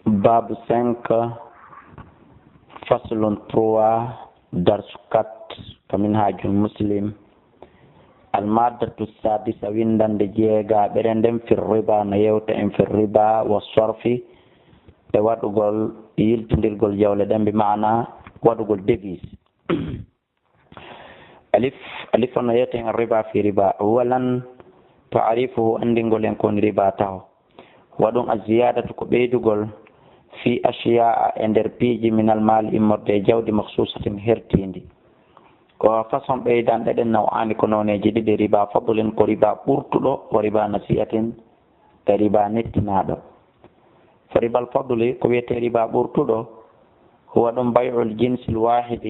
باب 5 فصل 3 درس 4 كمنهاج المسلم المادة السادسة ويندن دجيغا برندم في الربا نيوت في الربا والصرف وادغول يلتندرغول جولدن بمعنى وادغول ديفيس ألف نيوت الربا في ربا أولا تعريفه أندنغول يكون ربا تاو ودون الزيادة كبيدغول في أشياء اندربيج من المال إمرد جود مخصوصة هرتيندي وفصل بيدان دين نوعان كنوني جديد ربا فضل وربا بورتلو وربا نسيئة ربا نتنادو فربا الفضل كويت ربا بورتلو هو دون بيع الجنس الواحد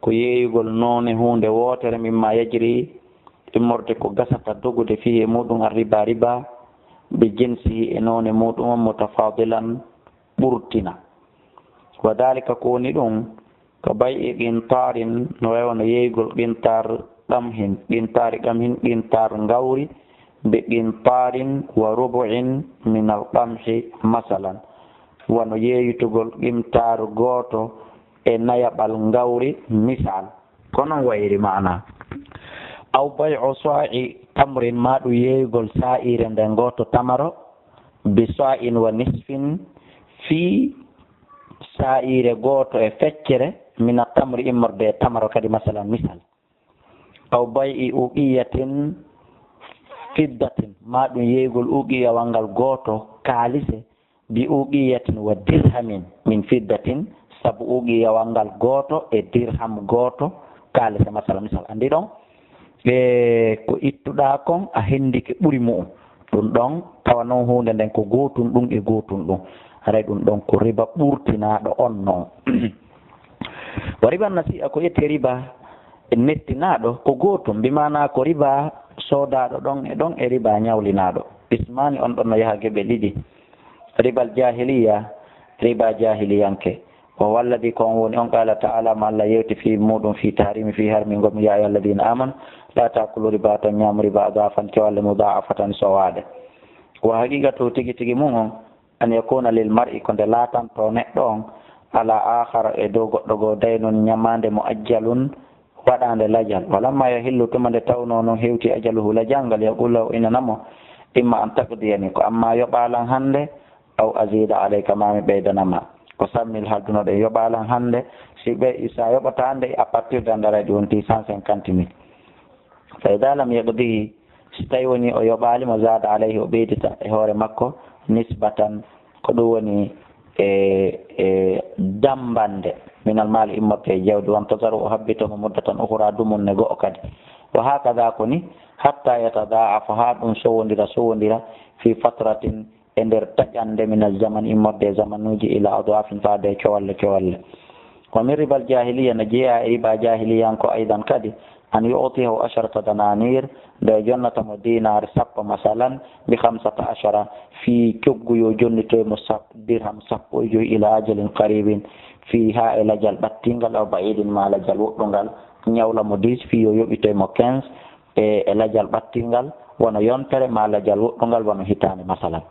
كوي يقول نوني هون ووتر مما يجري إمرد كو غسط دوغد فيه مودون الربا ربا بجنسه نوني مودون متفاضلا بورتنا وذلك كوني دون كباي قنطار نويون ييغل قنطار دمهن قنطار قمهن قنطار غوري بقنطار وربع من القمح مثلا ونو ييتغل قنطار غوتو نيابال غوري مثال كون ويري معنا أو بيع صاع تمر ما دو ييغل سائر غوتو تمرو بصاع ونصف في سائر غوتو فكره من التمر إمر بتمر كدي مثلا مثال أو بيع أوقية فضة ما دون يقول أوقية وانغال غوتو كاليسة بأوقية ودرهم من فضة سب أوقية وانغال غوتو درهم غوتو كاليسة مثلا عندي دون ko ittuɗa kon a hendike ɓuri mu'um ɗum ɗon tawa noon hunde nden ko gotum ɗum e gotum ɗum haray ɗum ɗon ko riba ɓurtinaɗo on noon wa riba nasi'a ko yette riba nettinaɗo ko gotum mbimana ko riba sodaɗo ɗon e riba ñawlinaɗo ismani on ɗon no yaha geɓe ɗiɗi ribal jahiliya riba jahiliyanke o walladi kon woni on qala ta'ala ma Allah yewti fi muɗum fi tahrimi fi harmi ngom ya ayyuhal ladina amanu la ta'kulu riba tan ñam riba adafan kewalla mudha'afatan sawade wa haqiqatu tigi tigi mum on an yakuna lil mar'i konde latanto neɗɗo on ala akhara e dow goɗɗo go daynon ñamande mo ajjalun waɗande lajal walamma yahillu tumande tawno noon hewti ajaluhu lajangal yaqulu inanamo imma an taqdiyani ko amma yoɓalan hande aw azida alayka mami ɓeydanama ko sammil halduno ɗe yoɓalan hande si ɓe sa yoɓata hande à partir de ndara ɗi wonti 150 000 fa ida lam yaqdihi si tawi woni o yoɓalimo zada alayhi o ɓeydita e hoore makko nisbatan ko ɗum woni dambande minal mali immorte jawdi wan tazaru o habbitomo muddatan ukhra dumun ne go'o kadi wa hakada ko ni hatta yatada'afa ha ɗum sowodira fi fatratin e nder taƴande minal zaman immorde zamanuji ila adwafin faade cowalle wa min ribal jahiliya no jeeya e riba jahiliyan ko aidan kadi an yu'tihu 10 dananir nde jonnatamo dinar sappo masalan bi 15 fi cogguyo jonnitoymo dirham sappo e joyi ila ajalin qaribin fi ha e lajal ɓattingal aw ba'idin ma lajal woɗɗungal ñawlamo 10 fi yo yoɓitoymo 15 e lajal ɓattingal wono yontere ma lajal woɗɗungal wono hitande masalan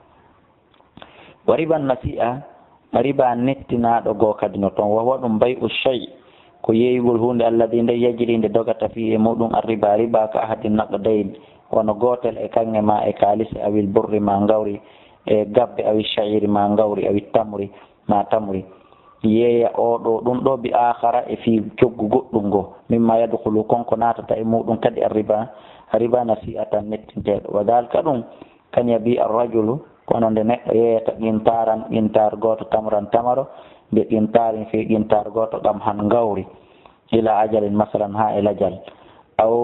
wa riban nasi'a riba nettinaɗo goo kadi no toon wawa ɗum bay'u shay ko yeeygol hunde alladi nde yajiri nde dogata fi e muɗum arriba riba ka ahadin naqdayn wono gotel e kange ma e kalisi awil burri ma ngawri e gabbe awi sha'iri ma ngawri awi tamri ma tamri yeeya oɗo ɗum ɗo bi akhara e fi coggu goɗɗum ngo mimma yadkhulu konko natata e muɗum kadi arriba nasi'atan nettinteɗo wa dalika ɗum kan yabi arrajulu kono nde neɗɗo yeeyata qintar goto tamran tamaro be qintarin fi qintar goto ɗam han gawri ila ajalin masalan ha ila jal aw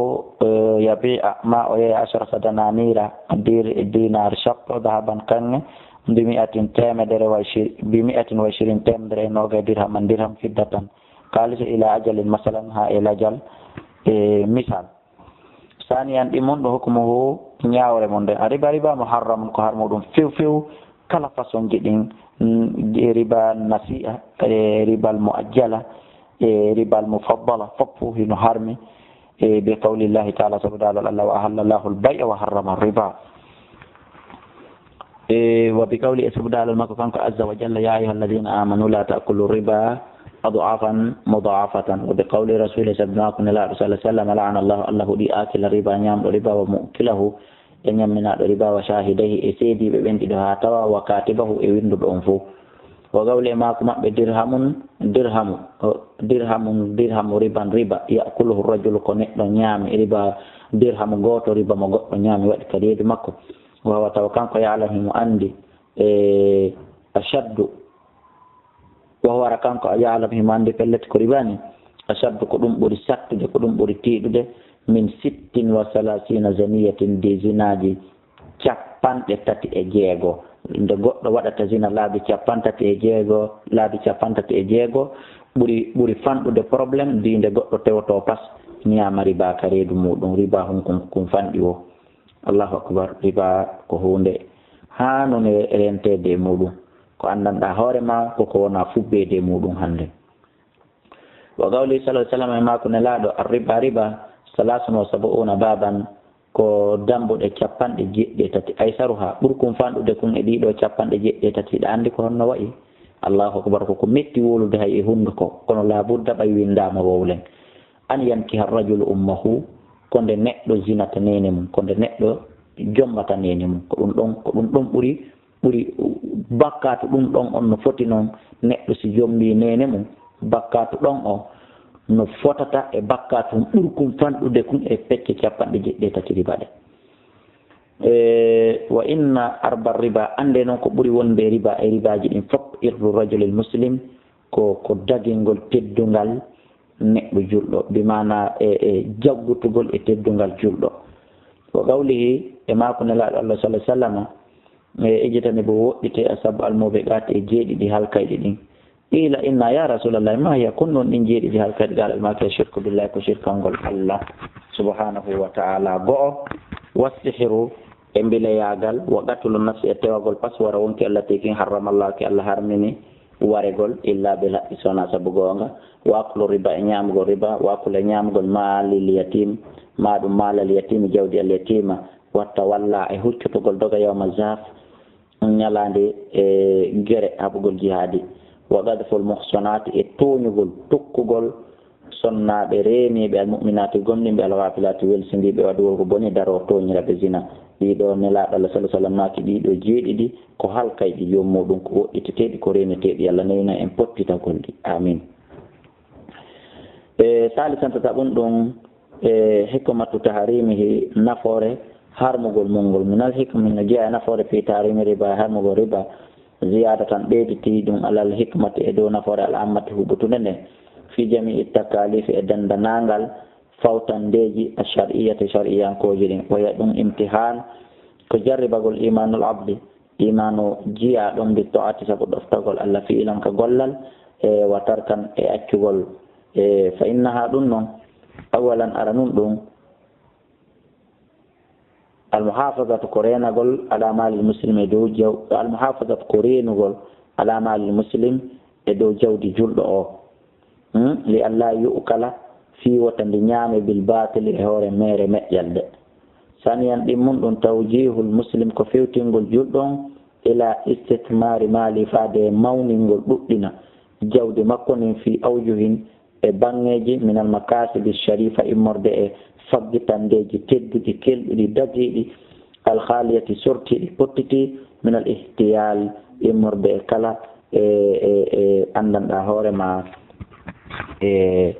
yabi'a ma o yeeya 10 dananira dinar sappo dahaban kange bi 120 temedere noga dirham fiddatan kalisa ila ajalin masalan ha ila jal misal saniyan ɗimon ɗo hukmuhu ñawre mon nde riba muharram ko har muɗum few kala façon ji ɗin riba nasi'a ribal muajjala ribal mufaddala fof hino harmi be qawlillahi ta'ala subhanahu wa ta'ala wa ahalla Allahu al-bay'a wa harrama ar-riba وبقول سبحانه المكو كانك عز وجل يا أيها الذين آمنوا لا تأكلوا الربا أضعافا مضاعفة وبقول رسول الله صلى الله عليه وسلم لعن الله دي آكل الربا نعم الربا ومؤكله إن من الربا وشاهده إسيدي ببنت دها توا وكاتبه إوين دبعنفو وقول ما كما درهم ربا يأكله الرجل كنت نعم ربا درهم غوتو ربا مغوتو نعم وقت كديد مكو وهو توكان يعلم أندي أشد وهو ركان يعلم أندي فلت كريباني أشد كدوم بري سكت كدوم بري تيد من 36 زنية دي زناجي capan tati ejego nde goɗɗo waɗata zina laabi capan tati ejego ɓuri fanɗude probléme ndi nde goɗɗo tewoto pas ñaama riba ka reedu muɗum riba kum fanɗi o allahu akbar riba ko hunde hanone rentede e muɗum ko andanɗa hoorema koko wona fubbede muɗum hande wa gawli sallallahu alaihi wasallam ma ko nelaɗo riba 73 baban ko dambuɗe capanɗe jeɗɗe tati aysaruha ɓurkum fanɗude kun e ɗiɗo capanɗe jeɗɗe tati ɗa andi ko honno wayi allahu akbar koko metti wolude hay e hunduko kono labudda ɓay windama wowlen an yankiha rajulu ummahu konde neɗɗo zinata nene mum konde neɗɗo jommata nene mum ko ɗum ɗon ɓuri bakkatu ɗum ɗon on no foti noon neɗɗo si jommi nene mum bakkatu ɗon o no fotata e bakkatu ɓurkum fanɗude kun e pecce capanɗe jeɗɗe tati riba ɗe wa inna arba riba ande noon ko ɓuri wonde riba e ribaji ɗin fof irdu rajulil muslim ko dagingol teddungal neɗɗo julɗo bimana jaggutugol e teddungal julɗo ko gawlihi e mako nelaɗo Allah sallallahu alaihi wasallam ejitani bo woɗɗite a sabu almoɓe gati e jeeɗiɗi halkayɗi ɗin ila inna ya rasulallah ma hiya kun noon ɗin jeeɗiɗi halkayɗi gal maka shirku billahi ko shirkangol Allah subhanahu wa ta'ala go'o wasihru e mbileyagal wa qatlu nafsi e tewagol paswara wonki Allah tekin harramallahu ki Allah harmini waregol illa bil haqqi sona sabu gonga wa aklu riba e ñamgol riba wa aklu ñamgol malil yatim maɗum malal yatim jawdi al yatima watta walla e huccutugol doga yawma zaf ñalande e gere habugol jihadi wa gadful muhsanat e toñugol tokkugol sonnaɓe reniɓe al mu'minati gomniɓe al wafilati welsindiɓe waɗugol ko boni daro toñiraɓe zina ɗiɗo nelaɗo Allah sallallahu alaihi wasallam maki ɗiɗo jeeɗiɗi ko halkayɗi jom muɗum ko woɗɗiteteɗi ko reneteɗi Allah newna en pottitagol ɗi amin salisantata ɗum ɗum hikmatu taharimihi nafore harmugol mungol minal hikma no jeeya nafore fi taharimi riba harmugol riba ziyada tan ɓeyditi ɗum alal hikmati e dow nafore al ammati huɓutude nde fi jami'i takalifi e dandanangal fawtandeji a shar'iyati shar'iyankoji ɗin waya ɗum imtihan ko jarribagol imanul abdi imanu jiya ɗon bi to'ati sabu ɗoftagol Allah fi'ilan ka gollal e watarkan e accugol fa innaha ɗum noon awalan ara num ɗum almuhafazatu ko renagol ala malil muslim e dow almuhafazatu ko renugol ala malil muslim e dow jawdi julɗo o li allah yu'kala fiwata ndi ñaame bil batil e hoore mere meƴƴal de saniyan ɗimmun ɗum tawjihul muslim ko fewtingol julɗon ila istithmari mali faade mawningol ɗuɗɗina jawdi makko nin fi awjuhin e bangeji minal makasibi sharifa immorde e faggitandeji tedduɗi kelɗuɗi dagiɗi alhaliyati sortiɗi pottiti minal ihtiyal immorde e kala e andanɗa hoorema e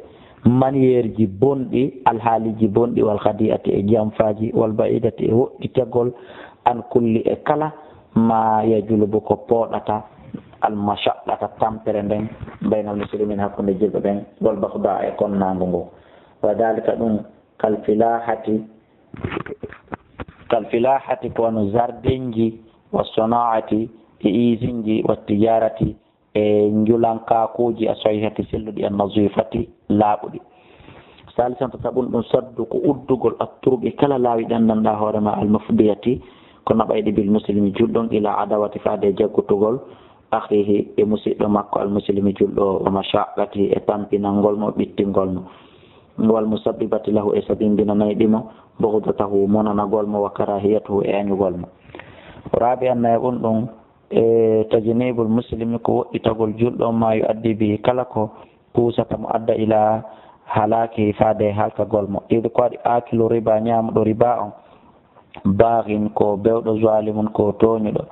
manière ji bonɗi alhaaliji bonɗi wal khadi'ati e jamfaji wal ba'idati e woɗɗitagol an kulli e kala ma yajulubu ko pooɗata almashaqqata tampere nden baynal muslimin hakkunde julɓe ɓen wal bahda e konnago ngo wa dalika ɗum kalfilahati ko wano zardenji wa sona'ati e isinji wa tijarati e njulankakuji a sahihati selluɗi a nazifati laaɓuɗi salisan to taɓum ɗum saddu ko uddugol atturɓe kala laawi ɗanndanɗa hoorema almufdiyati ko naɓayɗi bil muslimi julɗon ila adawati faade jaggutugol akhihi e musidɗo makko almuslimi julɗo wa mashaqqati e tampinalngol mo ɓittingol mo wal musabbibati lahu e sabimbinanayɗimo bogdatahu monanagol mo wa karahiyatuhu e añugol mo rabi anna ɗum tajinibul muslimi ko woɗɗitagol julɗo ma yuaddi bihi kala ko kusata mo adda ila halaki faade halkagol mo ɗiɗi ko waɗi akilu riba ñamuɗo riba on bagin ko bewɗo zalimun ko toñuɗo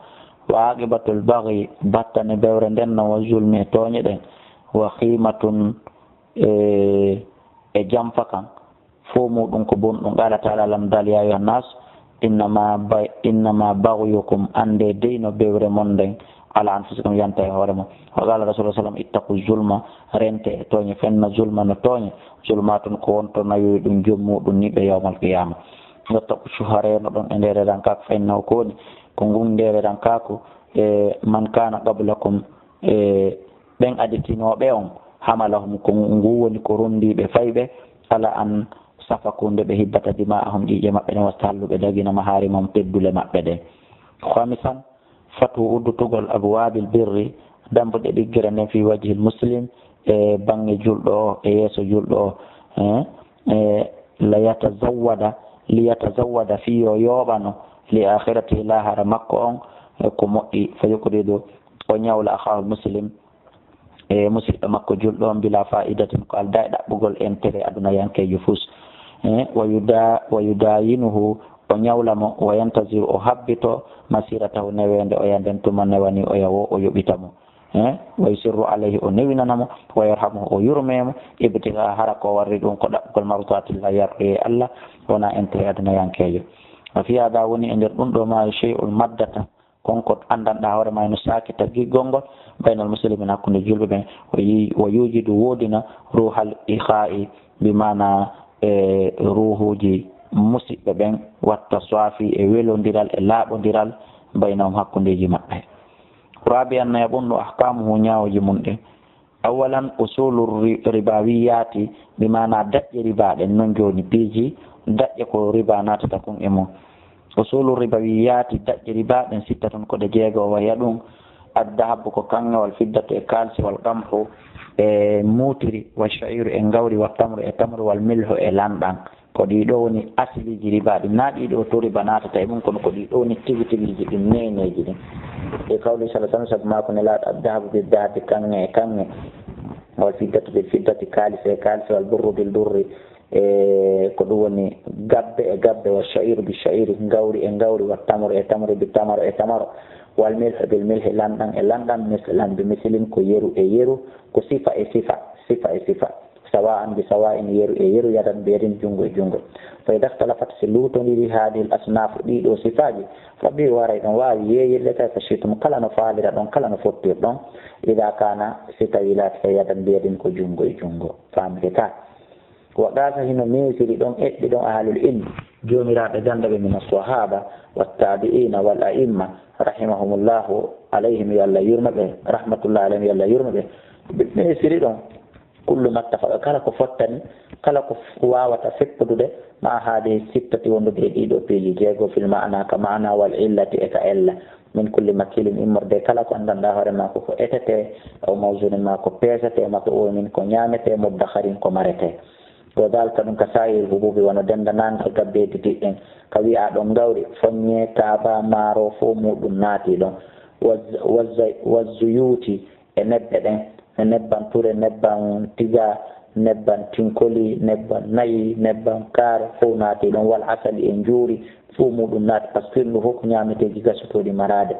wa aqibatul baghi battane bewre nden no wa zulmi e toñe ɗen wa khimatun e jamfa kan fo muɗum ko bonɗum qala taala lam dal ya ayuha nas innama baghyukum ande deyno bewre mon nden ala anfusikum yanta e hoore mon wa qala rasulullah sallam ittaqu zulma rente e toñe fenna zulma no toñe zulmatun ko wonto nayoyi ɗum jommuɗum ni ɓe yawmal qiyama yottaku shuhareno ɗon e nder ran kako fa innahu ko woni ko ngun nder ran kako man kana qablakum ɓen aditinoɓe on hamalahum ko ngu woni ko rondiɓe fayɓe ala an safakunde ɓe hibbata dima'ahum ƴiƴe maɓɓe ɗen wasta halluɓe dagina mahari mum teddule maɓɓe ɗen khamisan fatu uddutugol abwabil birri dambuɗe ɗiggere nden fi wajhil muslim e bange julɗo o e yeeso julɗo o liyatazawwada fi yo yooɓano li akhirati lahara makko on ko moƴƴi fa yukridu o ñawla akhahul muslim e musidɗo makko julɗo on bila fa'idatin ko alda e ɗaɓɓugol intérêt aduna yankejo fus wa yudayinuhu o ñawlamo wa yantaziru o habbito masiratahu newende o yanden tuma newani o yawo o yoɓitamo wa yusirru alayhi o newinanamo wa yarhamuhu o yurmemo ibtiga hara ko warri ɗum ko ɗaɓɓugol mardatillah yarɗoye allah wona intérêt aduna yankejo wa fi hada woni e nder ɗum ɗo ma shay'ul maddata konko andanɗa hoore ma no sakita giggol ngol baynal muslimin hakkude julɓe ɓen o yujidu wodina ruhal ikha'i bimana ruhuji musidɓe ɓen watta swafi e welodiral e laaɓodiral baynahum hakkudeji maɓɓe rabi anna ɓunɗo ahkamuhu ñawoji mum ɗen awalan usulu ribawiyati bimana daƴƴe riba ɗen noon joni piiji daƴƴe ko riba natata kon e mum usulu ribawiyati daƴƴe riba ɗen sitta ton koɗe jeego waya ɗum addahabu ko kangewal fiddatu e kalsi wal qamhu e mutiri wa sha'iru e gawri wa tamru e tamru wal milhu e lanɗan ko ɗiɗo woni asiliji riba ɗi na ɗiɗo to riba natata e mum kono ko ɗiɗo woni tigi tigiji ɗin neneji ɗin e kawli sallallahu alaihi wasallam sabu mako ne laaɗo addahabu bil dahabi kange e kange wal fiddatu bil fiddati kalisi e kalisi wal burru bil burri ko ɗum woni gabbe e gabbe wa sha'iru bi sha'iri gawri e gawri wa tamru e tamru bi tamaro e tamaro wal milhu bil milhi lanɗan e lanɗan mislan bi mislin ko yeru e yeru ko sifa e sifa sawa'an bi sawa'in yeru e yeru yadan berin jungo e jungo fa idha ikhtalafat si lutondiri hadhihi al asnaf ɗiɗo sifaji fa bi waray ɗon wawi yeyirde tawi fa shitum kala no faalira ɗon kala no fottir ɗon ida kana si tawi lati fa yadan berin ko jungo e jungo famde ta wa gasa hino mesiri ɗon eɗɗi ɗon ahlul ilmi jomiraɓe gandaɓe min as-sahaba wattabi'ina wal a'imma rahimahumullahu alayhim yo Allah yurma ɓe rahmatullahi alayhim yo Allah yurma ɓe mesiri ɗon kullu mattafaqa kala ko fottani kala ko wawata feppudude ma haade sittati wondude e ɗiɗo piiji jeego fil ma'ana ka ma'ana wal illati e ka ella min kulli makilin immorde kala ko andanɗa hoore ma ko etete o mawsunin ma ko peesete ma ko omin ko ñamete muddaharin ko marete to dalka ɗum ka sayir hububi wono dendanangal gabbeji diɗɗen ka wi'a ɗon gawri foññe taaba maaro fo muɗum naati ɗon wazzuyuti e neɓɓe ɗen e nebban ture nebban tiga nebban tinkoli nebban nayi nebban kaare fof naati ɗon wal asali en juuri fof muɗum naati par ce que ɗum fof ko ñameteji gasotoɗi marade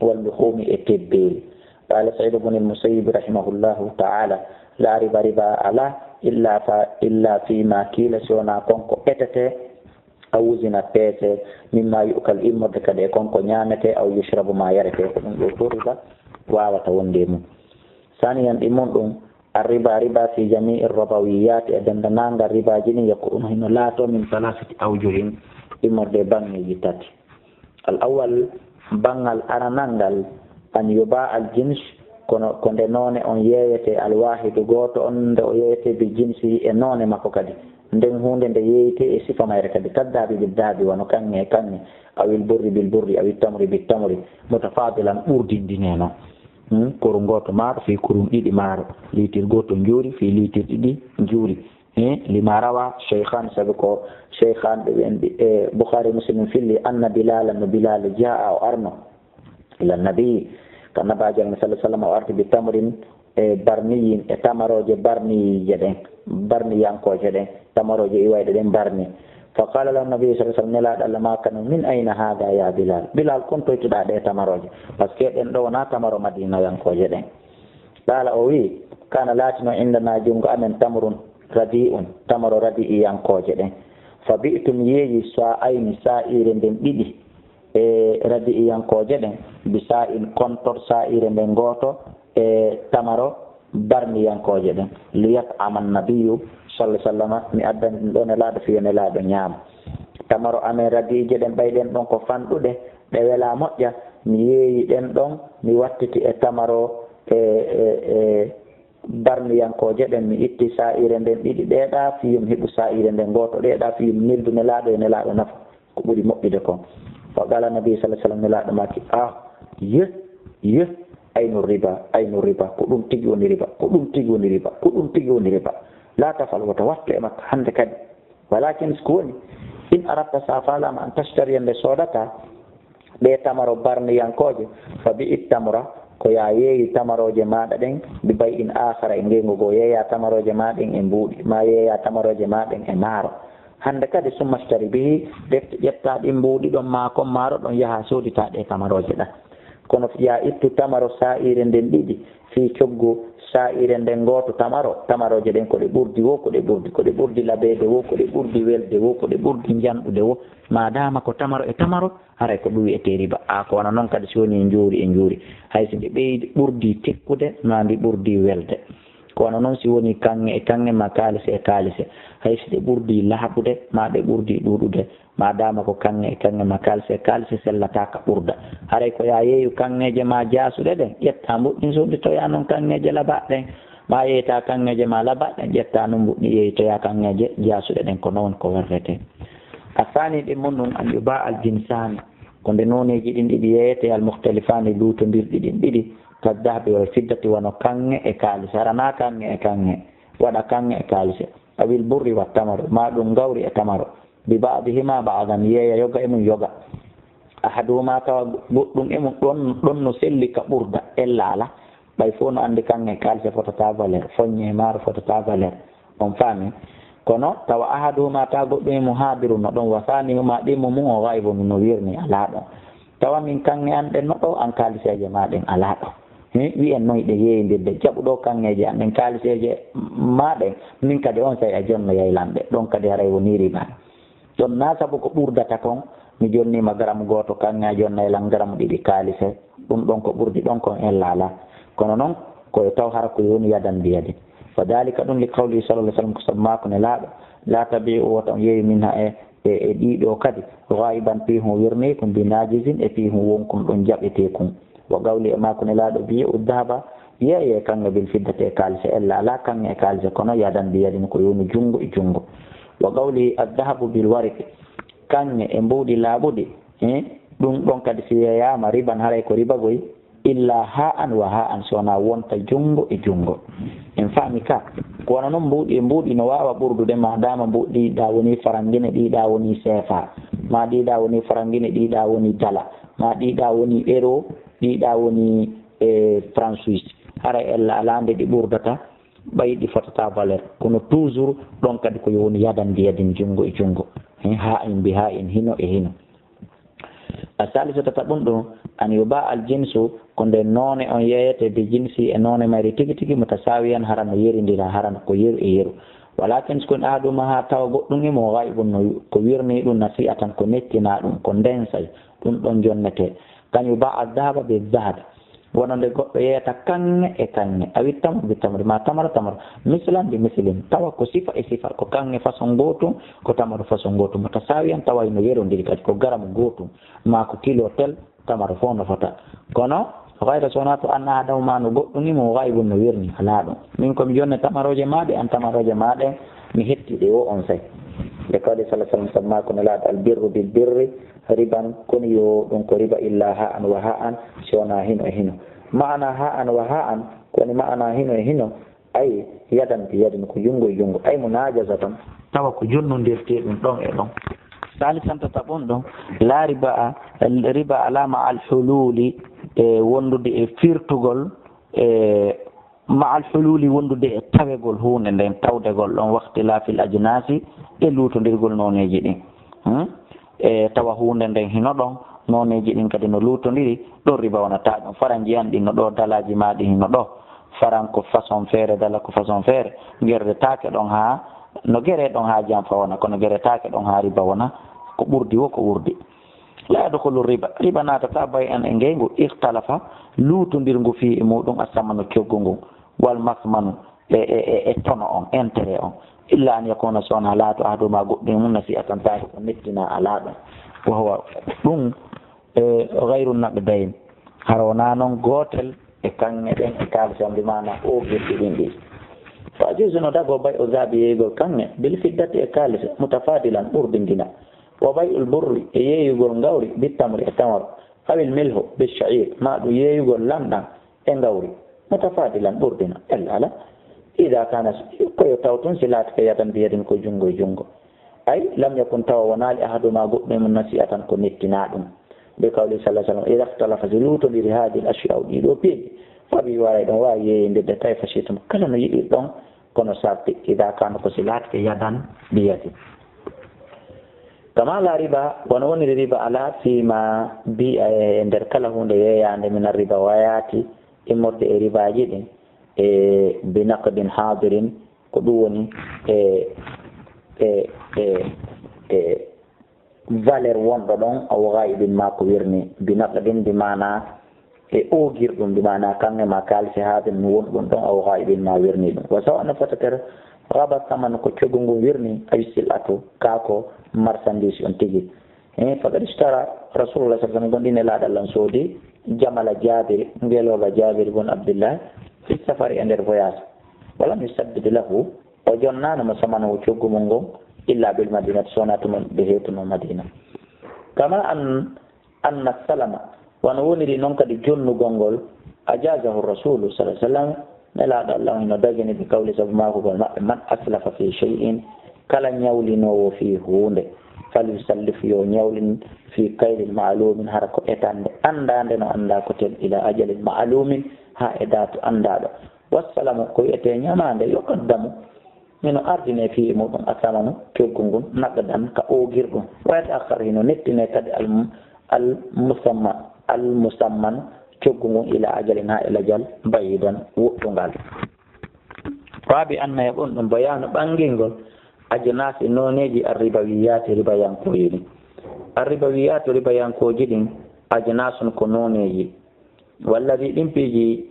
wallu homi e tebbeli qala saïd ibn al-musayyib rahimahullahu ta'ala la riba ala illa fima kiila si wona konko etete aw wusina peese mimma yu'kal immorde kadi e konko ñamete aw yushrabu ma yarete ko ɗum ɗo to riba wawata wonde mum saniyan ɗimon ɗum riba fi jami'i rabawiyat e dendanangal ribaji ni yakunu hino laato min salasati awjuhin immorde bangeji tati al awal bangal aranangal an yuba al jins kono ko nde noone on yeeyete alwahidu goto on nde o yeeyete bi jinsi e noone makko kadi nden hunde nde yeeyete e sifa mayre kadi kaddabi bil dabi wono kange kange awil burri bil burri awil tamri bil tamri mutafadilan ɓurdindineno koru goto maaro fi kurum ɗiɗi maaro litir goto juuri fi litir ɗiɗi juuri لما روى شيخان سبقوا شيخان بخاري مسلم في أن بلال جاء أرنو إلى النبي كان باجل صلى الله عليه وسلم وأرتي بتمر برني تمروج برني جدين برني يانكو جدين تمروج إيواي جدين برني فقال له النبي صلى الله عليه وسلم لا ما كان من أين هذا يا بلال كنت تدعي تمروج بس كيف إنه تمر مدينة يانكو جدين قال أوي كان لاتنا عندنا جنگ أمن تمر رديء تمر رديء يانكو جدين فبئتم يي سائين سائرين دين ديدي رديء يانكو جدين بسائين كنتر سائرين دين غوتو tamaro barni yankoje den liyat aman nabiyyu sallallahu alaihi wasallam mi addan don laado fi ne laado nyam tamaro ame radije den bayden don ko fandude de wela modja mi yeyi den don mi wattiti e tamaro barni yankoje den mi itti sa'ire den didi deeda fiyum hebu sa'ire den goto deeda fiyum nildu ne laado naf ko buri mobbide ko fa gala nabi sallallahu alaihi wasallam ne laado maki ye aynu riba ko ɗum tigi woni riba la tafal wata wattu e makka hande kadi walakin ko woni in aratta sa falama an tashtari nde sodata ɓe tamaro barniyankoje fa bi ittamra ko ya yeeyi tamaroje maɗa ɗen bi bay in akhara e ngengo go yeeya tamaroje maɗen e mbuuɗi ma yeeya tamaroje maɗen e maaro hande kadi summashtari bihi defte ƴetta ɗi mbuuɗi ɗon ma kon maaro ɗon yaha sodita ɗe tamaroje ɗan kono ya ittu tamaro sa'ire nden ɗiɗi fi coggu sa'ire nden goto tamaroje ɗen ko ɗe ɓurdi labede wo ko ɗe ɓurdi welde wo ko ɗe ɓurdi janɗude wo madama ko tamaro e tamaro haray ko ɗum wiyete riba ko wana noon kadi so woni juuri hayso ɗe ɓeydi ɓurdi tekkude ma ndi ɓurdi welde ko wana noon si woni kanŋe e kanŋe ma kalise e kalise hayso ɗe ɓurdi laaɓude ma ɗe ɓurdi ɗuɗude madama ko kanŋe e kanŋe ma kalise sellata ka ɓurda haray ko ya yeeyu kanŋeje ma jasuɗe ɗen ƴetta mbuɗɗin soditoya noon kanŋeje labaɗɗen ma yeyta kanŋeje ma labaɗɗen ƴetta noon mbuɗɗi yeytoya kanŋeje jasuɗe ɗen ko noon ko werrete a fani ɗin mum ɗum an yuba al jinsani ko nde noneji ɗin ɗiɗi yeyete al muhtalifani lutodirɗi ɗin ɗiɗi ka dahabi wal fiddati wono kanŋe e kalise harana kanŋe e kanŋe waɗa kanŋe e kalise awil burri wa tamaro ma ɗum gawri e tamaro bi ba'dihima ba'dan yeeya yoga e mum yoga ahaduhuma tawa goɗɗum e mum ɗon no selli ka ɓurda ellala ɓay fof no andi kanŋe kalise fotata valeur foññe maaro fotata valeur on faami kono tawa ahaduhuma tawa goɗɗum e mum haadiru no ɗon wasanihuma ɗimmo mum o waybonu no wirni ala ɗon tawa min kanŋe an ɗen no ɗo an kaliseje maɗen ala ɗon wi'en noy ɗe yeeyindirde jaɓuɗo kanŋeje an ɗen kaliseje maɗen min kadi on say a jonno yaylanɗe ɗon kadi haray woni riba ɗon na sabu ko ɓurdata kon mi jonnima gramme goto kanŋe a jonnaylan gramme ɗiɗi kalise ɗum ɗon ko ɓurdi ɗon kon en laala kono noon koye taw hara ko yoni yadandiyadi fa dalika ɗum li qawli sallallahu alih w sallam ko sabu mako ne laaɗo la tabi wota on yeeyi min ha e ɗiɗo kadi gayban pihum wirni kum bi najisin e pihum wonkum ɗon jaɓete kum wa gawli e mako ne laaɗo biye uddahaba yeeye kanŋe bil fiddate e kalise ella ala kanŋe e kalise kono yadandiyadin ko yoni jungo e jungo wa gawli addahabu bil wariki kanŋe e mbuuɗi laaɓuɗi ɗum ɗon kadi si yeyama riban haray ko riba goy illa ha an wa ha an sowona wonta jungo e jungo en faami ka ko wona noon mbuuɗi no wawa ɓurdude madama ɗiɗa woni farangine ɗiɗa woni CFA ma ɗiɗa woni farangine ɗiɗa woni dala ma ɗiɗa woni euro ɗiɗa woni franc suisse haray ella alande ɗi ɓurdata ɓayi ɗi fotata valeur kono toujours ɗon kadi ko woni yadandiyadin jungo e jungo ha in bi ha in hino e hino asalisu tata ɗum ɗum an yuba al jinsu ko nde noone on yeyete bi jinsi e noone mayri tigi tigi mutasawiyan harano yeridira harano ko yeru e yeru walakin skon aaduma ha tawa goɗɗum imo waybun no ko wirni ɗum nasi'a tan ko nettina ɗum ko ndensay ɗum ɗon jonnete kan yuba al dahaba be dahaba wonande goɗɗo yeyata kanŋe e kanŋe a wittamo bittamre ma tamaro mislan bi mislin tawa ko sifa e sifa ko kanŋe façon gotum ko tamaro façon gotum mutasawiyan tawa no yerodiri kadi ko garam gotum ma ko kilo tel tamaro fof no fota kono wayra sowona to an adamu ma no goɗɗum imo waybu no wirni ala ɗum min komi jonne tamaroje maɗe an tamaroje maɗen mi hettiɗe wo on say nde kawɗe salah sallam samma kono laaɗa albirru bil birri riban kono yo ɗum ko riba illa ha an wa ha an sowona hino e hino ma'ana ha an wa ha an koni ma'ana hino e hino ay yadan bi yadin ko jungo e jungo ay munajazatan tawa ko jonnondirte ɗum ɗon e ɗon. salisan tataɓon ɗon la riba alama alhululi wondude e firtugol ma alhululi wondude e tawegol hunde nden tawdegol ɗon wakti lafil ajnasi e lutodirgol noneji ɗin tawa hunde nden hino ɗon noneji ɗin kadi no lutodiri ɗon riba wonata ɗum faran jiyan ɗin no ɗo dalaji maɗi hino ɗo faran ko façon feere dala ko façon feere gerretake ɗon ha no gere ɗon ha jam fa wona kono geretake ɗon ha riba wona ko ɓurdi wo ko ɓurdi. la yadkhulu riba natata bay an e ngeygu ikhtalafa lutodirngu fi e muɗum asamano coggu ngu wal masmanu e tono on intérêt on illa an yakuna sona laato ahaduma goɗɗum mum nasi atantaki ko mettina ala ɗum wa huwa ɗum gayru naqdayn har wona noon gotel e kanŋe ɗen e kalisam mbimana o girɗi ɗin ɗi fa jusu no dago bay o zaabi yeeygol kanŋe bil fiddati e kalisa mutafadilan ɓurdindina wa bay ul burri e yeeygol ngawri bittamri e tamaro awil milhu bishair ma ɗum yeeygol lamɗam e ngawri mutafadilan ɓurdina ella ala ida kana koyo taw tun si laati ko yadan biyadin ko jungo e jungo ay lam yakun tawa wonaali ahaduma goɗɗo mum nasiya tan ko nettina ɗum be kawli sallah sallam ida htalafa si lutodiri haadi l ashiya ɗiɗo piiji fabi waray ɗon wawi yeeyindirde tawi fashitum kala no yiɗi ɗon kono sarti ida kana ko si laati ko yadan biyadi kama la riba wono woniri riba ala fima bi e nder kala hunde yeeyande min riba wayati immorde e ribaji ɗin e binaqdin hadirin ko ɗum woni valeur wonɗo ɗon aw gaibin ma ko wirni binaqdin bi mana e ogirɗum bi mana kanŋe ma kalisi hadirin wonɗum ɗon aw gaibin ma wirni ɗum wa sawa nafatatere raba saman ko coggu ngu wirni ay silatu kako marchandise on tigi faqad ishtara rasulullah sallallahu alaihi wasallam gondine laaɗallan soodi jamala jabiri ngeloba jabiri bon abdillah fi safari e nder voyage walam yusaddid lahu o jonnanamo samanowo coggu mum ngon illa bil madinati sona tumen ɓe heetuno madina kama anna salama wono woniri noon kadi jonnugol ngol ajazahu rasulu sallah sallam nelaɗo allah no dagini ɓe kawli saabu makugol maɓɓe man aslafa fi shay'in kala ñawlinowo fi hunde falyusallif yo ñawlin fi kaylin maalumin hara ko etande andande no anda ko tel ila ajalin maalumin ha e datu andaɗo wassalamu ko wiyete ñamande yo kaddamu mino ardine fi muɗum asamanu coggu ngun naqdan ka ogirɗum wayata akhar hino nettine kadi al musamman coggu ngun ila ajalin ha ila jal bayidan woɗɗungal rabi anna e ɓon ɗum bayanu ɓangilngol ajnasi noneji arribawiyati ribayankoyini arribawiyatu ribayankoji ɗin ajnasun ko noneji walladi ɗin piiji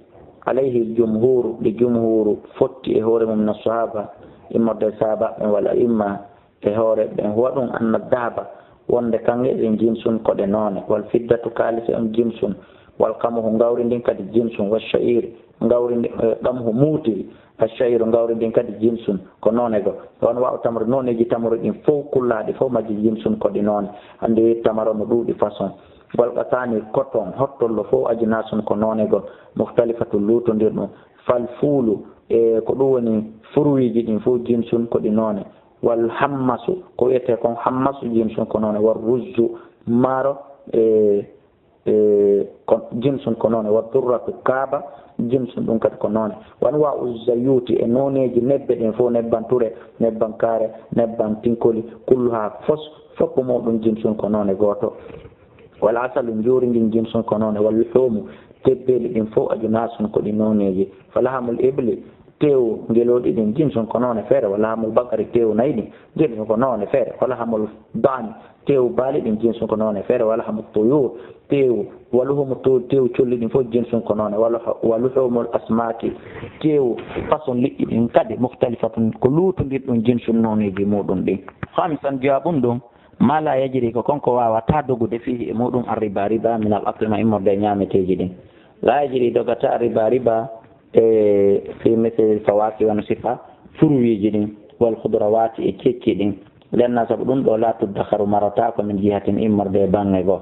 alayhi jumhuru ɗi jumhuru fotti e hoore mum no sahaba immorde sahaba ɓen walla imma e hoore ɓen huwa ɗum anna dahaba wonde kange ɗin jinsun koɗe noone wal fiddatu kalise on jinsun wal kamuhu ngawri ndin kadi jinsun wa sha'ir ngawri kamuhu muutiri ashairu ngawri ndin kadi jinsun ko noone go on wawa tamre noneji tamro ɗin fof kullaɗi fof majji jinsun koɗi noone hande tamaro no ɗuuɗi façon golɓatani coton hottollo fof ajinasun ko noone go muhtalifatu lutodir ɗum fal fuulu e ko ɗum woni fruiji ɗin fof jinsun koɗi noone wal hammasu ko wiyete kon hammasu jinsun ko noone war ruzzu maaro jinsun ko noone wa durratu kaaba jinsun ɗum kadi ko noone wan wa uzzayuti e noneji nebbe ɗin fof nebban ture nebban kaare nebban tinkoli kullu ha fopp muɗum jinsun ko noone goto wala asalu juri ndin jinsun ko noone walla hoomu tebbeli ɗin fof ajunasun ko ɗi noneji falahamul ibli tew ngeloɗi ɗin jinsun ko noone feere walla hamul bakari tew nayi ɗin jinsun ko noone feere walla hamul bani tew baali ɗin jinsun ko noone feere walla hamul tuyur tew walluhumu tew colli ɗin fof jinsun ko noone walluhumul asmaki tew façon liƴƴi ɗin kadi muhtalifatun ko lutodir ɗum jinsun noneji muɗum ɗin hamisan jabum ɗum ma la yajiri ko konko wawata dogude fihi e muɗum arriba riba min al aklima immorde ñameteji ɗin la yajiri dogata riba fi misli fawaki wano sifa furuwiji ɗin wal khudrawati e kecci ɗin lenna saabu ɗum ɗo la tuddakharu marata ko min jihatin immorde e bange goo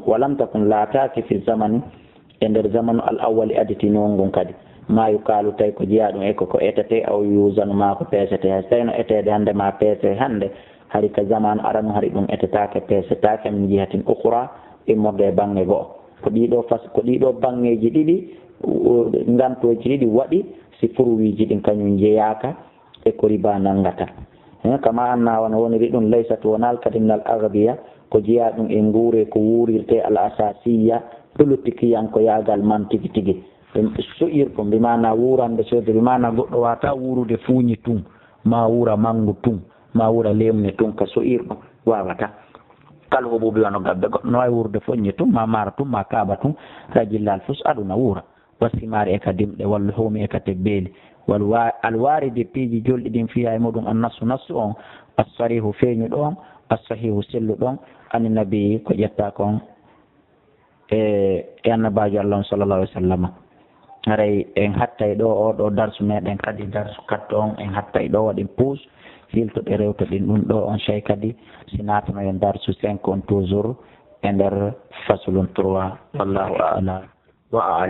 walam takun laataki fi zamani e nder zamanu al awwali aditinol ngun kadi ma yukalu tawi ko jeeya ɗum e koko etete aw yusanu ma ko peesete hay so tawi no etede hannde ma peese hannde hari ka zamanu aranu hari ɗum etetake peesetake min jihatin ukra immorde e bange goo ko ɗiɗo bangeji ɗiɗi gantoji ɗiɗi waɗi si fruwiji ɗin kañum jeeyaka e ko riba nangata kama anna wona woniri ɗum laysat wonal kadi ngal agbiya ko jeeya ɗum e nguure ko wurirte al asasiya ɗolutikiyanko yaagal man tigi tigi soƴirɗum mbimana wurande sode mbimana goɗɗo wata wurude fuuñi tun ma wura mangu tun ma wura lemne tun ka soƴirɗum wawata kala ho ɓuuɓi wano gabbe goɗɗo no wawi wurde foññi tun ma mara tun ma kaaba tun rajillal fus aɗuna wuura wasimari e ka dimɗe walla homi e ka tebbeeli alwaride piiji jolɗi ɗin fiya e muɗum an nassu on assarihu feeñuɗo on assahihu selluɗo on ani nabi ko ƴetta kon e annabajo allah on sallallah alih w sallam haray en hattay ɗo oɗo darsu meɗen kadi darsu katto on en hattay ɗo waɗin puus hiltoɗe rewtoɗin ɗum ɗo on chey kadi si natanoyen darsu 5 on toujours e nder faslun 3 wallahu a'lam wa a'lam